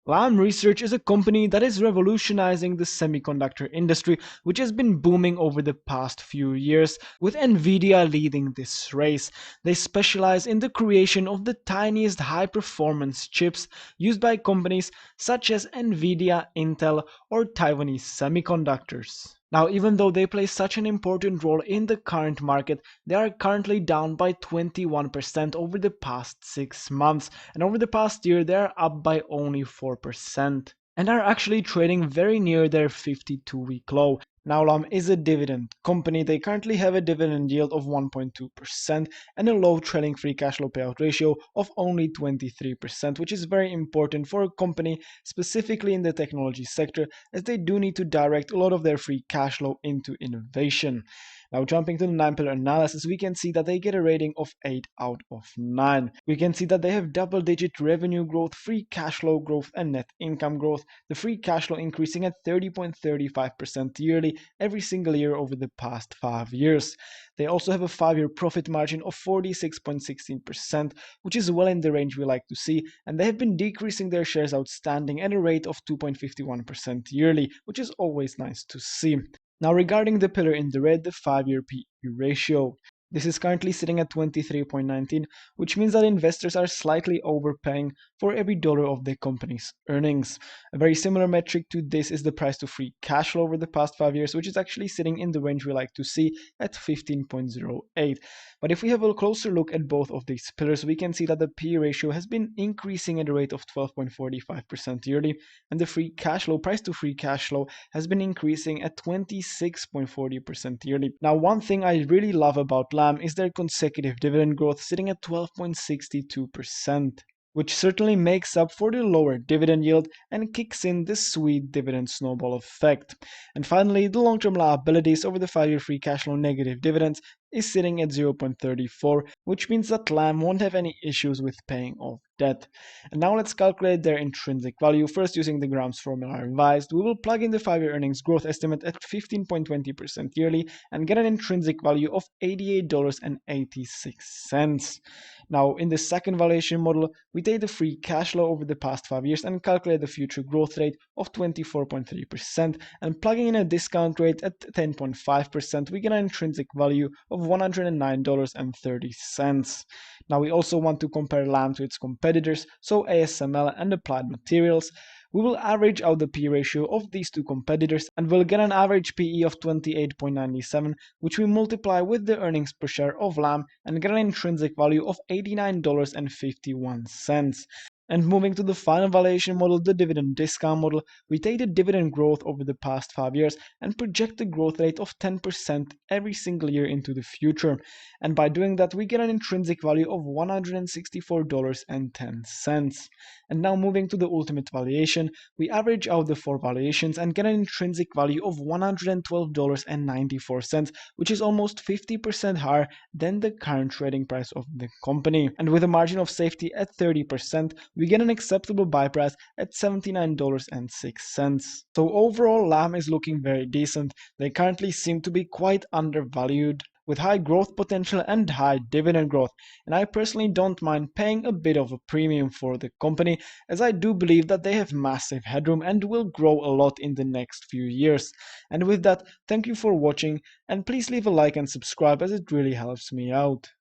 Lam Research is a company that is revolutionizing the semiconductor industry, which has been booming over the past few years, with Nvidia leading this race. They specialize in the creation of the tiniest high-performance chips used by companies such as Nvidia, Intel, or Taiwanese Semiconductors. Now, even though they play such an important role in the current market, they are currently down by 21% over the past 6 months, and over the past year they are up by only 4%, and are actually trading very near their 52-week low. Now, Lam is a dividend company. They currently have a dividend yield of 1.2% and a low trailing free cash flow payout ratio of only 23%, which is very important for a company specifically in the technology sector, as they do need to direct a lot of their free cash flow into innovation. Now, jumping to the 9-pillar analysis, we can see that they get a rating of 8 out of 9. We can see that they have double-digit revenue growth, free cash flow growth, and net income growth. The free cash flow increasing at 30.35% yearly every single year over the past 5 years. They also have a 5-year profit margin of 46.16%, which is well in the range we like to see, and they have been decreasing their shares outstanding at a rate of 2.51% yearly, which is always nice to see. Now, regarding the pillar in the red, the 5-year PE ratio. This is currently sitting at 23.19, which means that investors are slightly overpaying for every dollar of the company's earnings. A very similar metric to this is the price to free cash flow over the past 5 years, which is actually sitting in the range we like to see at 15.08. But if we have a closer look at both of these pillars, we can see that the PE ratio has been increasing at a rate of 12.45% yearly, and the free cash flow, price to free cash flow, has been increasing at 26.40% yearly. Now, one thing I really love about Lam is their consecutive dividend growth, sitting at 12.62%, which certainly makes up for the lower dividend yield and kicks in the sweet dividend snowball effect. And finally, the long-term liabilities over the 5-year free cash flow negative dividends is sitting at 0.34, which means that Lam won't have any issues with paying off debt. And now let's calculate their intrinsic value. First, using the Graham's formula revised, we will plug in the 5-year earnings growth estimate at 15.20% yearly and get an intrinsic value of $88.86. Now, in the second valuation model, we take the free cash flow over the past 5 years and calculate the future growth rate of 24.3%, and plugging in a discount rate at 10.5%, we get an intrinsic value of $109.30. Now, we also want to compare Lam to its competitors, so ASML and Applied Materials. We will average out the PE ratio of these two competitors and we'll get an average PE of 28.97, which we multiply with the earnings per share of Lam and get an intrinsic value of $89.51. And moving to the final valuation model, the dividend discount model, we take the dividend growth over the past 5 years and project a growth rate of 10% every single year into the future. And by doing that, we get an intrinsic value of $164.10. And now moving to the ultimate valuation, we average out the 4 valuations and get an intrinsic value of $112.94, which is almost 50% higher than the current trading price of the company. And with a margin of safety at 30%, we get an acceptable buy price at $79.06. So overall, Lam is looking very decent. They currently seem to be quite undervalued, with high growth potential and high dividend growth, and I personally don't mind paying a bit of a premium for the company, as I do believe that they have massive headroom and will grow a lot in the next few years. And with that, thank you for watching, and please leave a like and subscribe, as it really helps me out.